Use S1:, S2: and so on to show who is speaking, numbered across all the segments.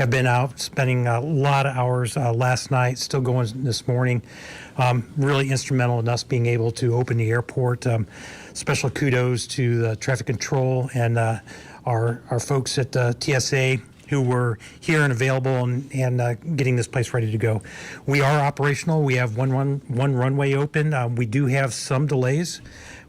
S1: have been out spending a lot of hours last night, still going this morning. Really instrumental in us being able to open the airport. Special kudos to the traffic control and our folks at TSA who were here and available and getting this place ready to go. We are operational. We have one runway open. We do have some delays.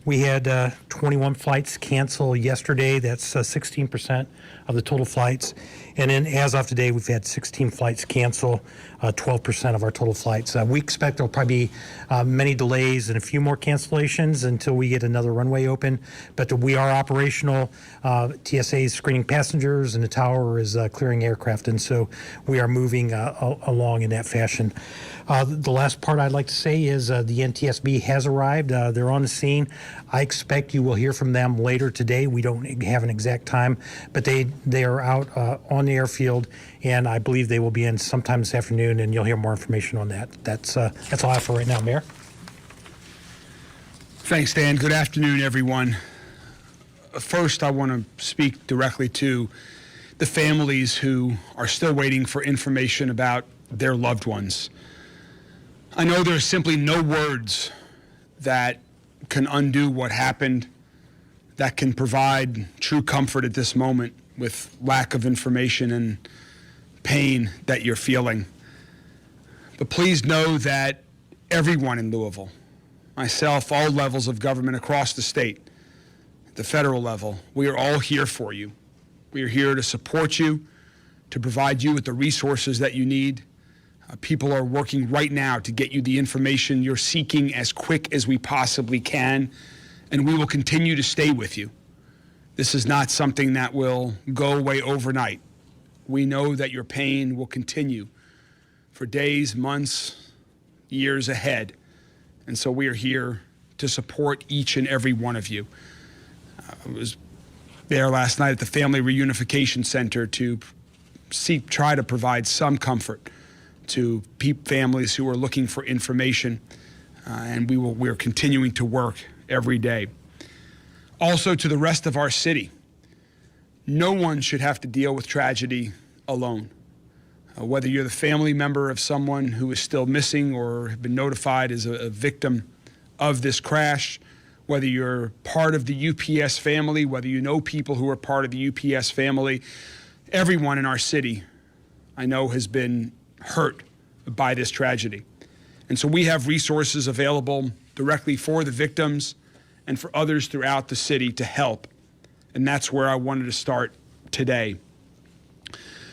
S1: We had 21 flights cancel yesterday. That's 16% of the total flights. And then as of today, we've had 16 flights cancel, 12% of our total flights. We expect there'll probably be many delays and a few more cancellations until we get another runway open. But we are operational. TSA is screening passengers and the tower is clearing aircraft. And so we are moving along in that fashion. The last part I'd like to say is the NTSB has arrived. They're on the scene. I expect you will hear from them later today. We don't have an exact time, but they are out on the airfield, and I believe they will be in sometime this afternoon, and you'll hear more information on that. That's all I have for right now, Mayor.
S2: Thanks, Dan. Good afternoon, everyone. First, I want to speak directly to the families who are still waiting for information about their loved ones. I know there are simply no words that can undo what happened, that can provide true comfort at this moment with lack of information and pain that you're feeling. But please know that everyone in Louisville, myself, all levels of government across the state, the federal level, we are all here for you. We are here to support you, to provide you with the resources that you need. People are working right now to get you the information you're seeking as quick as we possibly can, and we will continue to stay with you. This is not something that will go away overnight. We know that your pain will continue for days, months, years ahead, and so we are here to support each and every one of you. I was there last night at the Family Reunification Center to try to provide some comfort to families who are looking for information, and we're continuing to work every day. Also, to the rest of our city, no one should have to deal with tragedy alone. Whether you're the family member of someone who is still missing or have been notified as a victim of this crash, whether you're part of the UPS family, whether you know people who are part of the UPS family, everyone in our city, I know, has been hurt by this tragedy. And so we have resources available directly for the victims and for others throughout the city to help. And that's where I wanted to start today.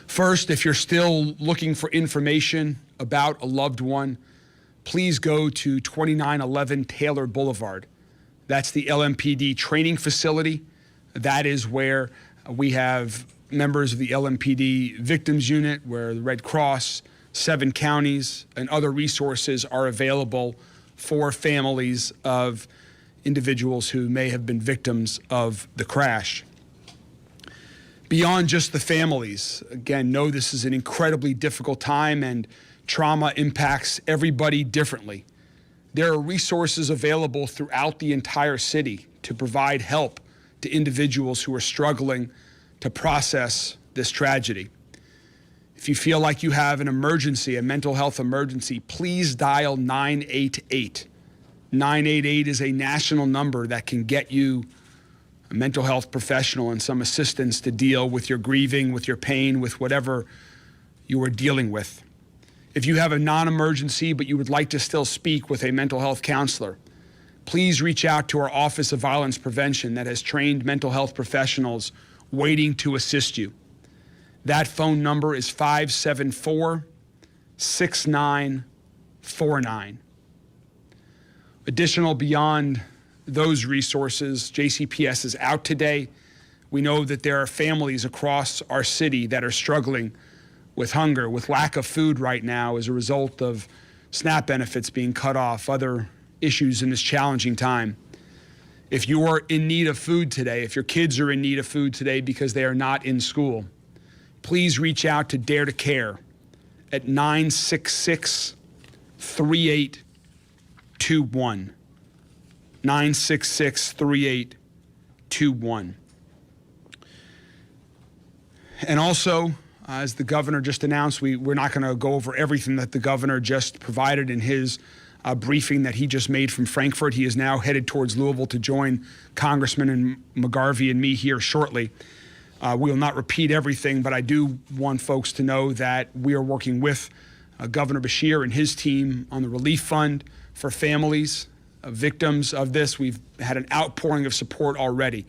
S2: First, if you're still looking for information about a loved one, please go to 2911 Taylor Boulevard. That's the LMPD training facility. That is where we have members of the LMPD Victims Unit, where the Red Cross, 7 counties, and other resources are available for families of individuals who may have been victims of the crash. Beyond just the families, again, know this is an incredibly difficult time and trauma impacts everybody differently. There are resources available throughout the entire city to provide help to individuals who are struggling to process this tragedy. If you feel like you have an emergency, a mental health emergency, please dial 988. 988 is a national number that can get you a mental health professional and some assistance to deal with your grieving, with your pain, with whatever you are dealing with. If you have a non-emergency but you would like to still speak with a mental health counselor, please reach out to our Office of Violence Prevention that has trained mental health professionals waiting to assist you. That phone number is 574-6949. Additional beyond those resources, JCPS is out today. We know that there are families across our city that are struggling with hunger, with lack of food right now as a result of SNAP benefits being cut off, other issues in this challenging time. If you are in need of food today, if your kids are in need of food today because they are not in school, please reach out to Dare to Care at 966-3821. 966-3821. And also, As the governor just announced, we're not going to go over everything that the governor just provided in his briefing that he just made from Frankfurt. He is now headed towards Louisville to join Congressman McGarvey and me here shortly. We will not repeat everything, but I do want folks to know that we are working with Governor Beshear and his team on the relief fund for families of victims of this. We've had an outpouring of support already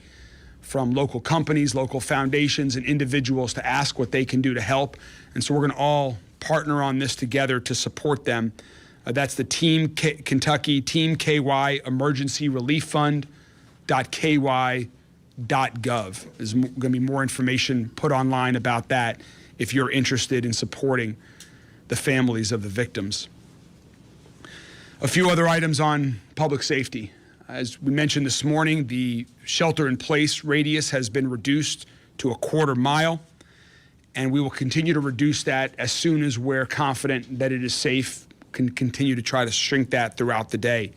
S2: from local companies, local foundations, and individuals to ask what they can do to help. And so we're going to all partner on this together to support them. That's the Team Kentucky, Team KY Emergency Relief Fund.ky.gov. There's going to be more information put online about that if you're interested in supporting the families of the victims. A few other items on public safety. As we mentioned this morning, the shelter-in-place radius has been reduced to a quarter mile, and we will continue to reduce that as soon as we're confident that it is safe. Can continue to try to shrink that throughout the day.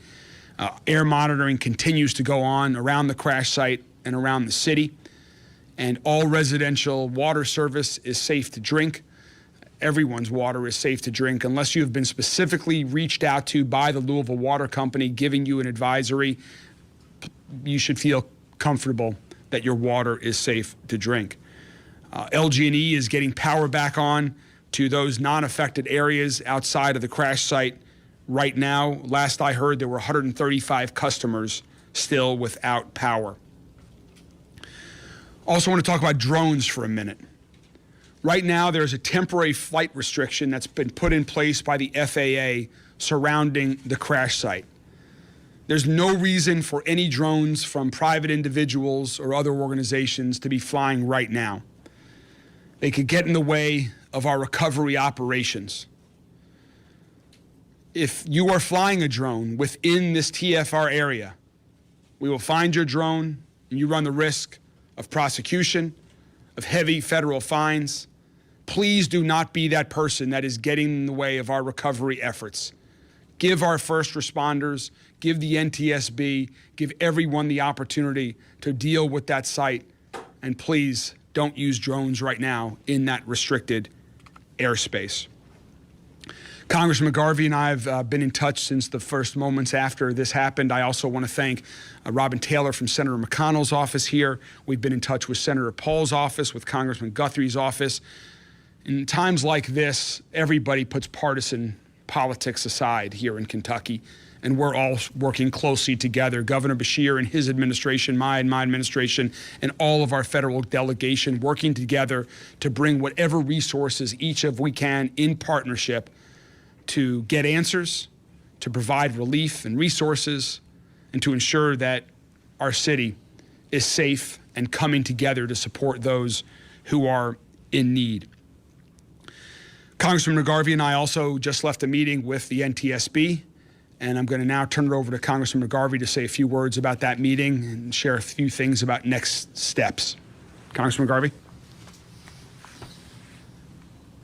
S2: Air monitoring continues to go on around the crash site and around the city, and all residential water service is safe to drink. Everyone's water is safe to drink unless you have been specifically reached out to by the Louisville Water Company giving you an advisory. You should feel comfortable that your water is safe to drink. LG&E is getting power back on to those non-affected areas outside of the crash site right now. Last I heard, there were 135 customers still without power. Also want to talk about drones for a minute. Right now, there's a temporary flight restriction that's been put in place by the FAA surrounding the crash site. There's no reason for any drones from private individuals or other organizations to be flying right now. They could get in the way of our recovery operations. If you are flying a drone within this TFR area, we will find your drone and you run the risk of prosecution, of heavy federal fines. Please do not be that person that is getting in the way of our recovery efforts. Give our first responders, give the NTSB, give everyone the opportunity to deal with that site, and please don't use drones right now in that restricted airspace. Congressman McGarvey and I have been in touch since the first moments after this happened. I also want to thank Robin Taylor from Senator McConnell's office here. We've been in touch with Senator Paul's office, with Congressman Guthrie's office. In times like this, everybody puts partisan politics aside here in Kentucky, and we're all working closely together. Governor Beshear and his administration, my administration, and all of our federal delegation working together to bring whatever resources each of we can in partnership to get answers, to provide relief and resources, and to ensure that our city is safe and coming together to support those who are in need. Congressman McGarvey and I also just left a meeting with the NTSB, and I'm going to now turn it over to Congressman McGarvey to say a few words about that meeting and share a few things about next steps. Congressman McGarvey.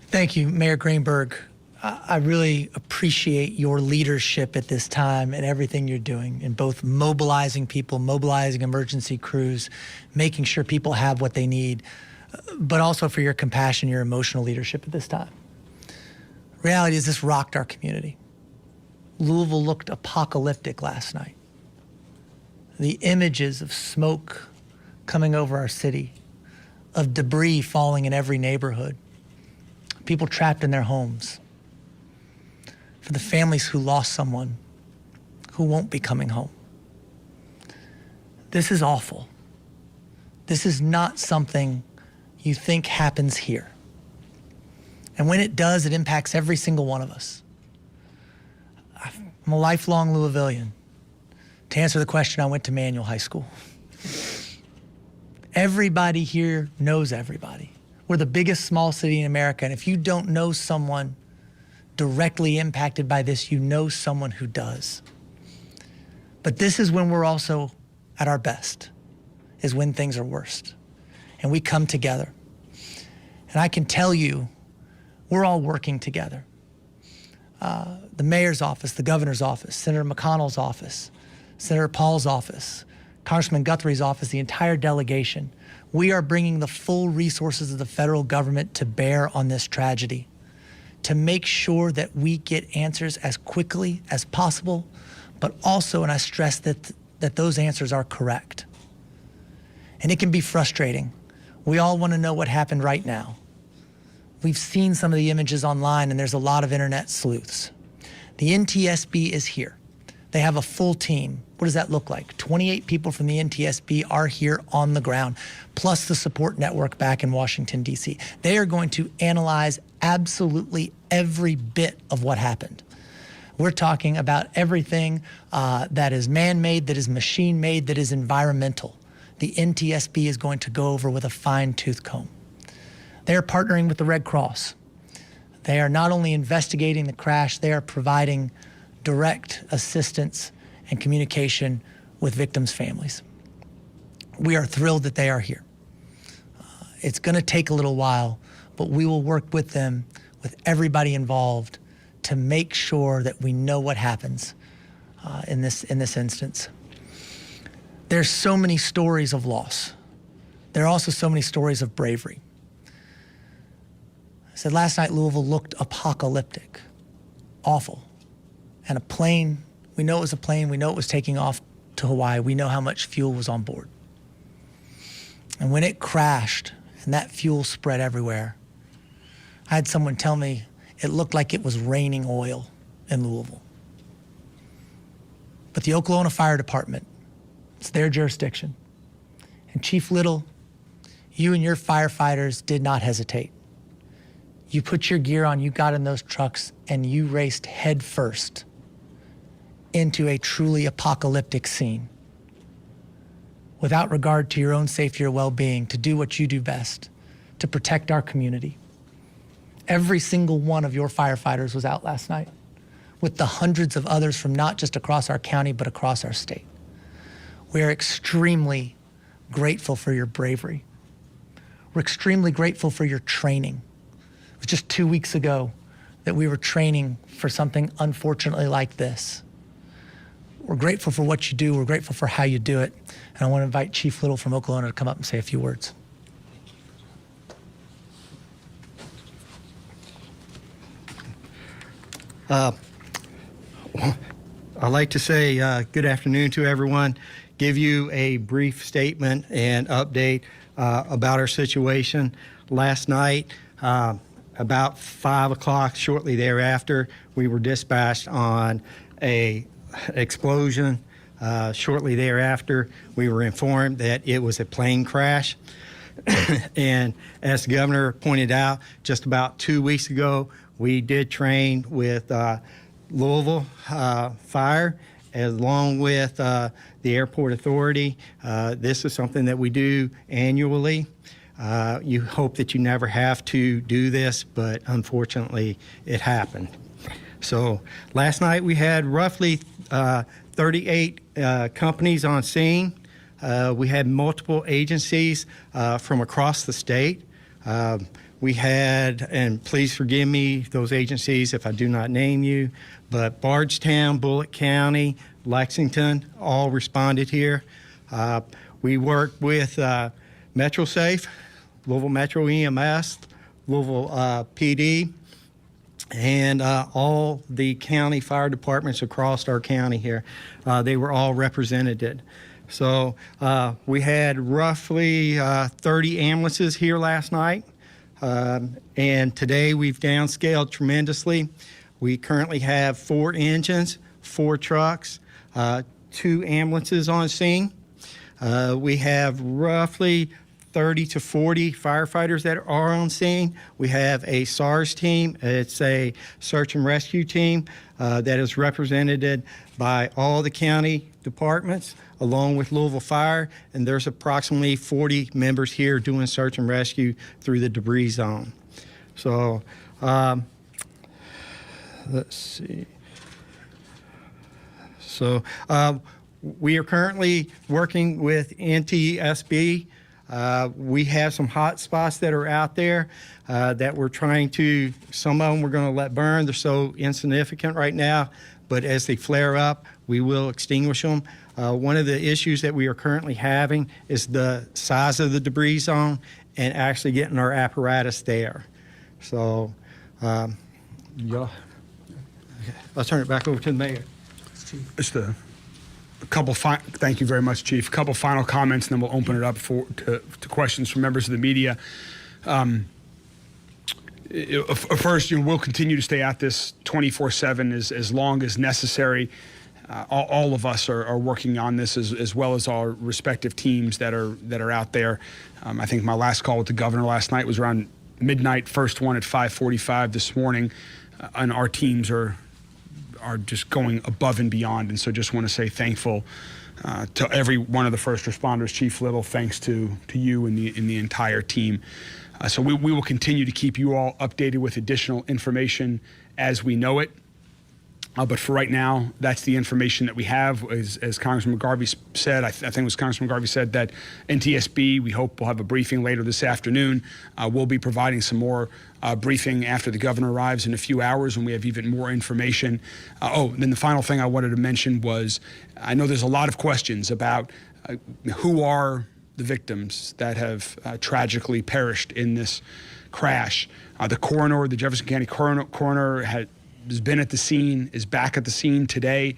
S3: Thank you, Mayor Greenberg. I really appreciate your leadership at this time and everything you're doing in both mobilizing people, mobilizing emergency crews, making sure people have what they need, but also for your compassion, your emotional leadership at this time. Reality is this rocked our community. Louisville looked apocalyptic last night. The images of smoke coming over our city, of debris falling in every neighborhood, people trapped in their homes, for the families who lost someone who won't be coming home. This is awful. This is not something you think happens here. And when it does, it impacts every single one of us. I'm a lifelong Louisvillian. To answer the question, I went to Manual High School. Everybody here knows everybody. We're the biggest small city in America, and if you don't know someone directly impacted by this, you know someone who does. But this is when we're also at our best, is when things are worst. And we come together. And I can tell you, we're all working together. The mayor's office, the governor's office, Senator McConnell's office, Senator Paul's office, Congressman Guthrie's office, the entire delegation. We are bringing the full resources of the federal government to bear on this tragedy to make sure that we get answers as quickly as possible, but also, and I stress that those answers are correct. And it can be frustrating. We all want to know what happened right now. We've seen some of the images online, and there's a lot of internet sleuths. The NTSB is here. They have a full team. What does that look like? 28 people from the NTSB are here on the ground, plus the support network back in Washington, D.C. They are going to analyze absolutely every bit of what happened. We're talking about everything that is man-made, that is machine-made, that is environmental. The NTSB is going to go over with a fine-tooth comb. They're partnering with the Red Cross. They are not only investigating the crash, they are providing direct assistance and communication with victims' families. We are thrilled that they are here. It's going to take a little while, but we will work with them, with everybody involved, to make sure that we know what happens in this instance. There's so many stories of loss. There are also so many stories of bravery. I said last night Louisville looked apocalyptic, awful. And a plane, we know it was a plane, we know it was taking off to Hawaii, we know how much fuel was on board. And when it crashed and that fuel spread everywhere, I had someone tell me it looked like it was raining oil in Louisville. But the Oklahoma Fire Department, it's their jurisdiction. And Chief Little, you and your firefighters did not hesitate. You put your gear on, you got in those trucks, and you raced head first into a truly apocalyptic scene without regard to your own safety or well-being, to do what you do best, to protect our community. Every single one of your firefighters was out last night with the hundreds of others from not just across our county, but across our state. We are extremely grateful for your bravery. We're extremely grateful for your training. It was just 2 weeks ago that we were training for something unfortunately like this. We're grateful for what you do. We're grateful for how you do it. And I want to invite Chief Little from Oklahoma to come up and say a few words.
S4: I'd like to say good afternoon to everyone, give you a brief statement and update about our situation. Last night, about 5 o'clock, shortly thereafter, we were dispatched on a explosion. Shortly thereafter, we were informed that it was a plane crash. And as the governor pointed out, just about 2 weeks ago, we did train with Louisville Fire, along with the Airport Authority. This is something that we do annually. You hope that you never have to do this, but unfortunately, it happened. So last night we had roughly 38 companies on scene. We had multiple agencies from across the state. We had, and please forgive me, those agencies if I do not name you, but Bardstown, Bullitt County, Lexington, all responded here. We worked with MetroSafe, Louisville Metro EMS, Louisville PD, and all the county fire departments across our county here. They were all represented. So we had roughly 30 ambulances here last night. And today we've downscaled tremendously. We currently have 4 engines, 4 trucks, 2 ambulances on scene. We have roughly 30 to 40 firefighters that are on scene. We have a SARS team. It's a search and rescue team that is represented by all the county departments, along with Louisville Fire, and there's approximately 40 members here doing search and rescue through the debris zone. So let's see. So we are currently working with NTSB. We have some hot spots that are out there that we're trying to, some of them we're going to let burn. They're so insignificant right now, but as they flare up, we will extinguish them. One of the issues that we are currently having is the size of the debris zone and actually getting our apparatus there. So, yeah. I'll turn it back over to the mayor.
S2: Just a couple. Thank you very much, Chief. A couple final comments, and then we'll open it up to questions from members of the media. First, we'll continue to stay at this 24/7 as long as necessary. All of us are working on this as well as our respective teams that are out there. I think my last call with the governor last night was around midnight. First one at 5:45 this morning, and our teams are just going above and beyond. And so just want to say thankful to every one of the first responders. Chief Little, thanks to you and the entire team. So we will continue to keep you all updated with additional information as we know it. But for right now, that's the information that we have. As Congressman McGarvey said, I think it was Congressman McGarvey said that NTSB, we hope, will have a briefing later this afternoon. We'll be providing some more briefing after the governor arrives in a few hours when we have even more information. Then the final thing I wanted to mention was, I know there's a lot of questions about who are the victims that have tragically perished in this crash. The coroner, the Jefferson County coroner has been at the scene, is back at the scene today.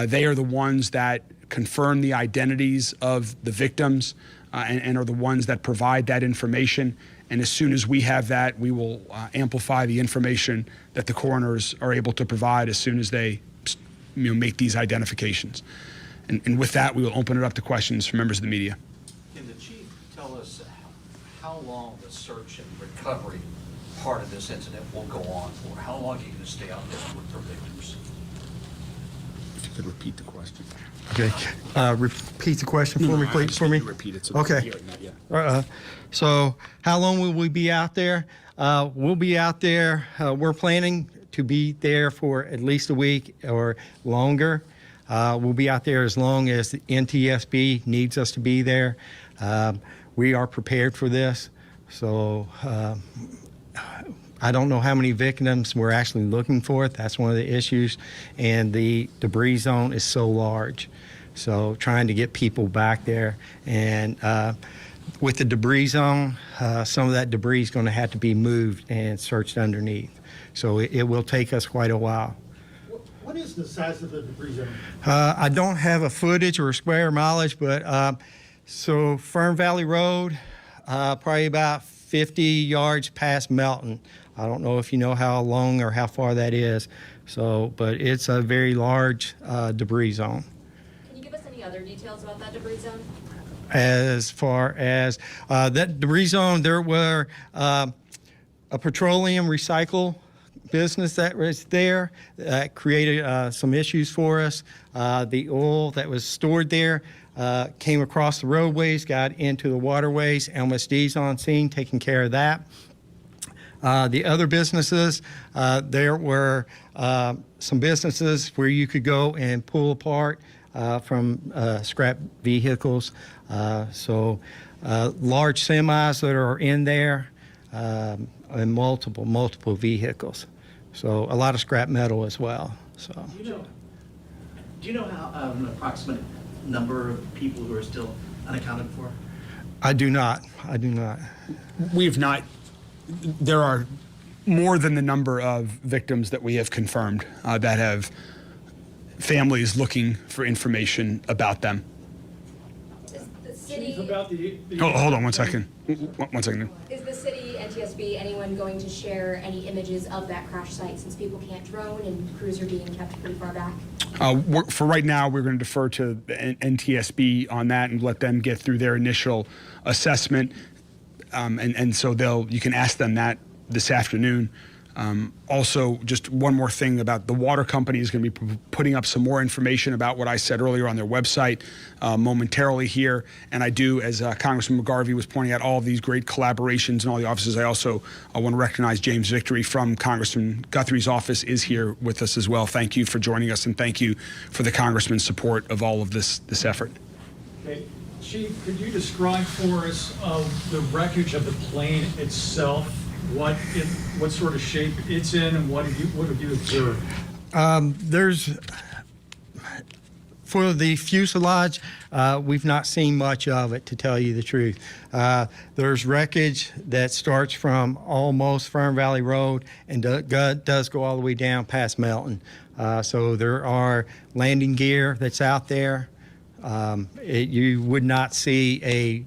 S2: They are the ones that confirm the identities of the victims and are the ones that provide that information. And as soon as we have that, we will amplify the information that the coroners are able to provide as soon as they make these identifications. And with that, we will open it up to questions from members of the media.
S5: Can the chief tell us how long the search and recovery part of this incident will go on for? How long are you going to stay out there with the victims?
S2: If you could repeat the question.
S4: Okay. Repeat the question for me, please. For me.
S2: Repeat it. So
S4: Okay. So how long will we be out there? We'll be out there. We're planning to be there for at least a week or longer. We'll be out there as long as the NTSB needs us to be there. We are prepared for this. So I don't know how many victims we're actually looking for. That's one of the issues. And the debris zone is so large. So trying to get people back there. And with the debris zone, some of that debris is going to have to be moved and searched underneath. So it will take us quite a while.
S6: What is the size of the debris zone?
S4: I don't have a footage or a square mileage, but so Fern Valley Road, probably about 50 yards past Melton. I don't know if you know how long or how far that is. So, but it's a very large debris zone.
S7: Can you give us any other details about that debris zone?
S4: As far as that debris zone, there were a petroleum recycle business that was there that created some issues for us. The oil that was stored there came across the roadways, got into the waterways. LMSD's on scene taking care of that. The other businesses, there were some businesses where you could go and pull apart from scrap vehicles. So large semis that are in there and multiple vehicles. So a lot of scrap metal as well. So.
S8: Do you know how an approximate number of people who are still unaccounted for?
S4: I do not.
S2: We have not. There are more than the number of victims that we have confirmed that have families looking for information about them.
S7: Is the city,
S2: Hold on 1 second. 1 second.
S7: is the city, NTSB, anyone going to share any images of that crash site since people can't drone and crews are being kept pretty far back?
S2: For right now, we're going to defer to the NTSB on that and let them get through their initial assessment. And so you can ask them that this afternoon. Also, just one more thing about the water company is going to be putting up some more information about what I said earlier on their website momentarily here. And I do, as Congressman McGarvey was pointing out, all of these great collaborations and all the offices. I also want to recognize James Victory from Congressman Guthrie's office is here with us as well. Thank you for joining us, and thank you for the Congressman's support of all of this effort.
S6: Okay. Chief, could you describe for us the wreckage of the plane itself, what sort of shape it's in, and what have you observed?
S4: There's, for the fuselage, we've not seen much of it, to tell you the truth. There's wreckage that starts from almost Fern Valley Road and does go all the way down past Melton. So there are landing gear that's out there. You would not see a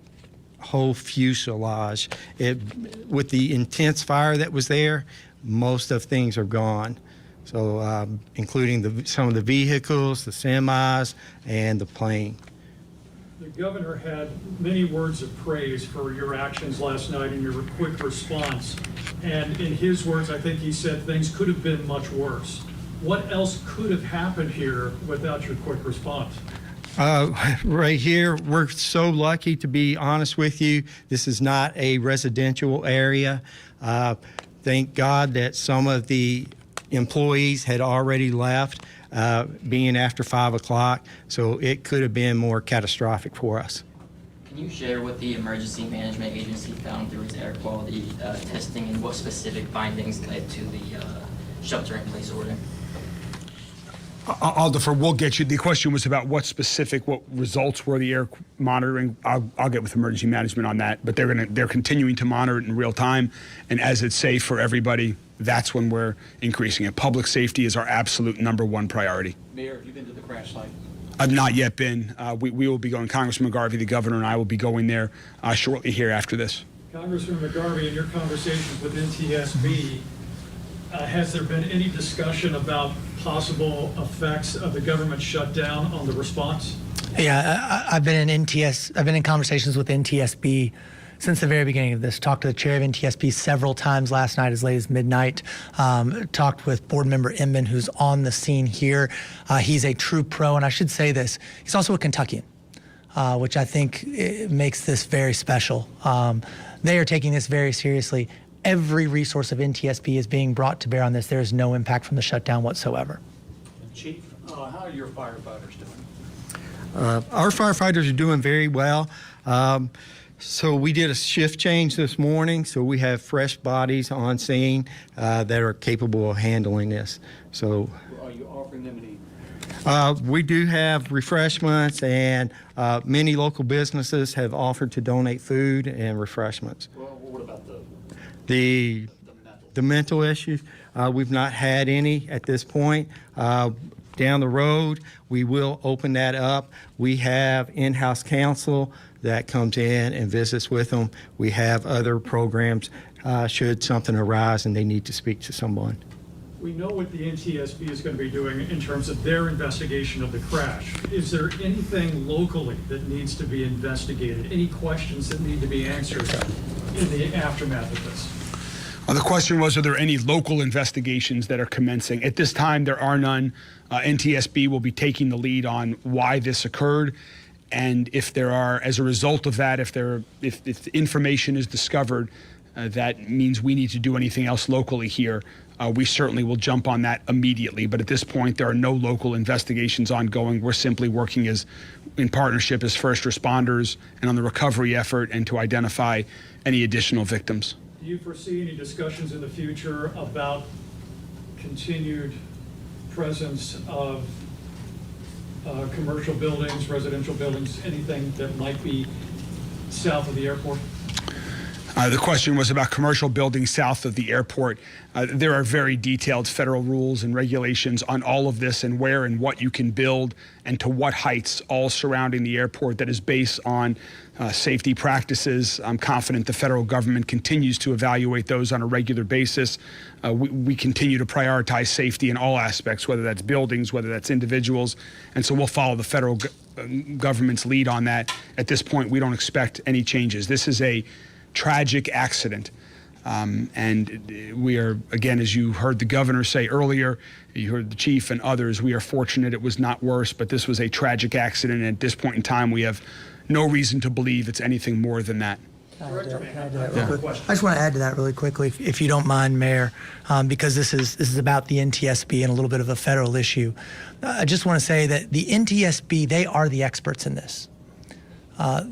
S4: whole fuselage. With the intense fire that was there, most of things are gone. So including some of the vehicles, the semis, and the plane.
S6: The governor had many words of praise for your actions last night and your quick response. And in his words, I think he said things could have been much worse. What else could have happened here without your quick response?
S4: Right here, we're so lucky, to be honest with you. This is not a residential area. Thank God that some of the employees had already left, being after 5 o'clock, so it could have been more catastrophic for us.
S9: Can you share what the Emergency Management Agency found through its air quality testing, and what specific findings led to the shelter-in-place order?
S2: I'll defer. We'll get you. The question was about what results were the air monitoring. I'll get with emergency management on that, but they're continuing to monitor it in real time, and as it's safe for everybody, that's when we're increasing it. Public safety is our absolute #1 priority.
S5: Mayor, have you been to the crash site?
S2: I've not yet been. We will be going. Congressman McGarvey, the governor, and I will be going there shortly here after this.
S6: Congressman McGarvey, in your conversations with NTSB, has there been any discussion about possible effects of the government shutdown on the response?
S3: Yeah, I've been in conversations with NTSB since the very beginning of this. Talked to the chair of NTSB several times last night, as late as midnight. Talked with board member Inman, who's on the scene here. He's a true pro, and I should say this, he's also a Kentuckian, which I think makes this very special. They are taking this very seriously. Every resource of NTSB is being brought to bear on this. There is no impact from the shutdown whatsoever.
S5: Chief, how are your firefighters doing?
S4: Our firefighters are doing very well. So we did a shift change this morning, so we have fresh bodies on scene that are capable of handling this. So
S5: Are you offering them any?
S4: we do have refreshments, and many local businesses have offered to donate food and refreshments.
S5: Well, what about the
S4: The mental issues, we've not had any at this point. Down the road, we will open that up. We have in-house counsel that comes in and visits with them. We have other programs should something arise and they need to speak to someone.
S6: We know what the NTSB is going to be doing in terms of their investigation of the crash. Is there anything locally that needs to be investigated? Any questions that need to be answered in the aftermath of this?
S2: The question was, are there any local investigations that are commencing? At this time, there are none. NTSB will be taking the lead on why this occurred, and if there are, as a result of that, if information is discovered that means we need to do anything else locally here, we certainly will jump on that immediately. But at this point, there are no local investigations ongoing. We're simply working in partnership as first responders and on the recovery effort and to identify any additional victims.
S6: Do you foresee any discussions in the future about continued presence of commercial buildings, residential buildings, anything that might be south of the airport?
S2: The question was about commercial buildings south of the airport. There are very detailed federal rules and regulations on all of this and where and what you can build and to what heights, all surrounding the airport, that is based on safety practices. I'm confident the federal government continues to evaluate those on a regular basis. We continue to prioritize safety in all aspects, whether that's buildings, whether that's individuals, and so we'll follow the federal government's lead on that. At this point, we don't expect any changes. This is a tragic accident. And we are, again, as you heard the governor say earlier, you heard the chief and others, we are fortunate it was not worse, but this was a tragic accident. And at this point in time, we have no reason to believe it's anything more than that.
S3: I just want to add to that really quickly, if you don't mind, Mayor, because this is about the NTSB and a little bit of a federal issue. I just want to say that the NTSB, they are the experts in this.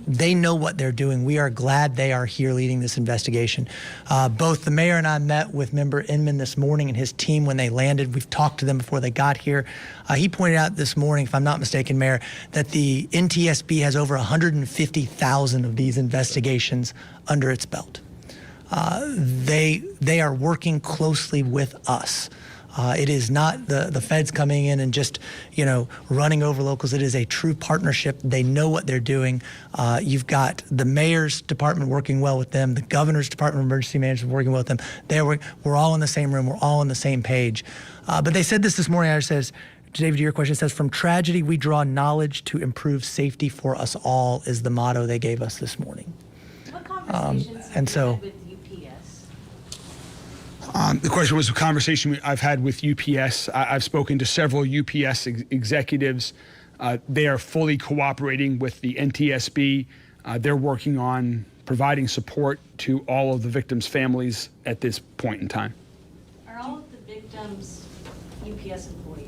S3: They know what they're doing. We are glad they are here leading this investigation. Both the mayor and I met with Member Inman this morning and his team when they landed. We've talked to them before they got here. He pointed out this morning, if I'm not mistaken, Mayor, that the NTSB has over 150,000 of these investigations under its belt. They are working closely with us. It is not the feds coming in and just, running over locals. It is a true partnership. They know what they're doing. You've got the mayor's department working well with them, the governor's department of emergency management working well with them. We're all in the same room. We're all on the same page. But they said this morning. I says, David, to your question, it says, from tragedy, we draw knowledge to improve safety for us all is the motto they gave us this morning.
S10: What conversations have
S3: and
S10: you
S3: so-
S10: had with UPS?
S2: The question was a conversation I've had with UPS. I've spoken to several UPS executives. They are fully cooperating with the NTSB. They're working on providing support to all of the victims' families at this point in time.
S10: Are all of the victims UPS employees?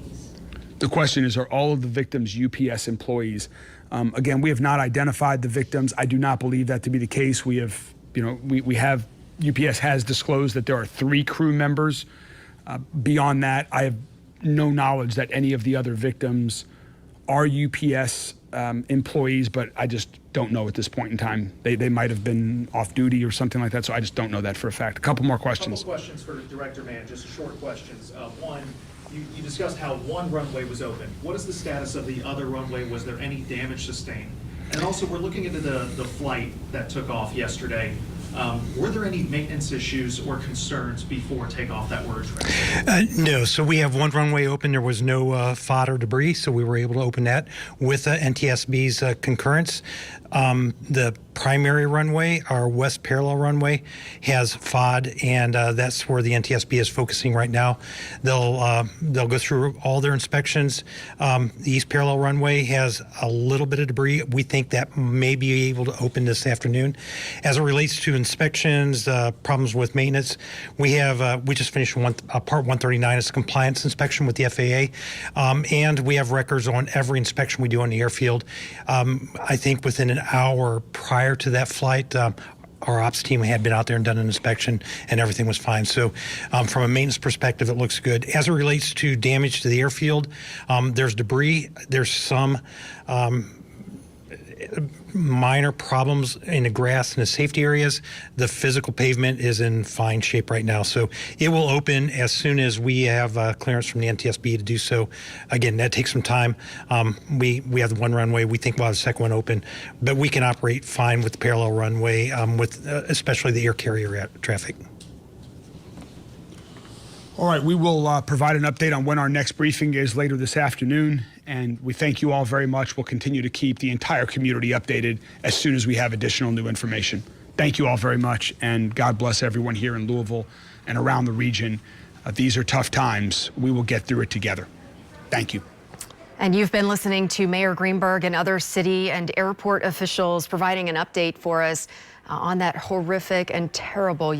S2: The question is, are all of the victims UPS employees? Again, we have not identified the victims. I do not believe that to be the case. We have, UPS has disclosed that there are 3 crew members. Beyond that, I have no knowledge that any of the other victims are UPS employees, but I just don't know at this point in time. They might have been off duty or something like that, so I just don't know that for a fact. A couple more questions.
S11: Couple questions for Director Mann, just short questions. One, you discussed how one runway was open. What is the status of the other runway? Was there any damage sustained? And also, we're looking into the flight that took off yesterday. Were there any maintenance issues or concerns before takeoff that were addressed?
S1: No, so we have one runway open. There was no fodder debris, so we were able to open that with NTSB's concurrence. The primary runway, our west parallel runway, has FOD, and that's where the NTSB is focusing right now. They'll go through all their inspections. The east parallel runway has a little bit of debris. We think that may be able to open this afternoon. As it relates to inspections, problems with maintenance, we just finished Part 139 is a compliance inspection with the FAA, and we have records on every inspection we do on the airfield. I think within an hour prior to that flight, our ops team had been out there and done an inspection, and everything was fine. So from a maintenance perspective, it looks good. As it relates to damage to the airfield, there's debris. There's some minor problems in the grass and the safety areas. The physical pavement is in fine shape right now. So it will open as soon as we have clearance from the NTSB to do so. Again, that takes some time. We have the one runway. We think we'll have the second one open, but we can operate fine with the parallel runway, with especially the air carrier traffic.
S2: All right, we will provide an update on when our next briefing is later this afternoon, and we thank you all very much. We'll continue to keep the entire community updated as soon as we have additional new information. Thank you all very much, and God bless everyone here in Louisville and around the region. These are tough times. We will get through it together. Thank you.
S12: And you've been listening to Mayor Greenberg and other city and airport officials providing an update for us on that horrific and terrible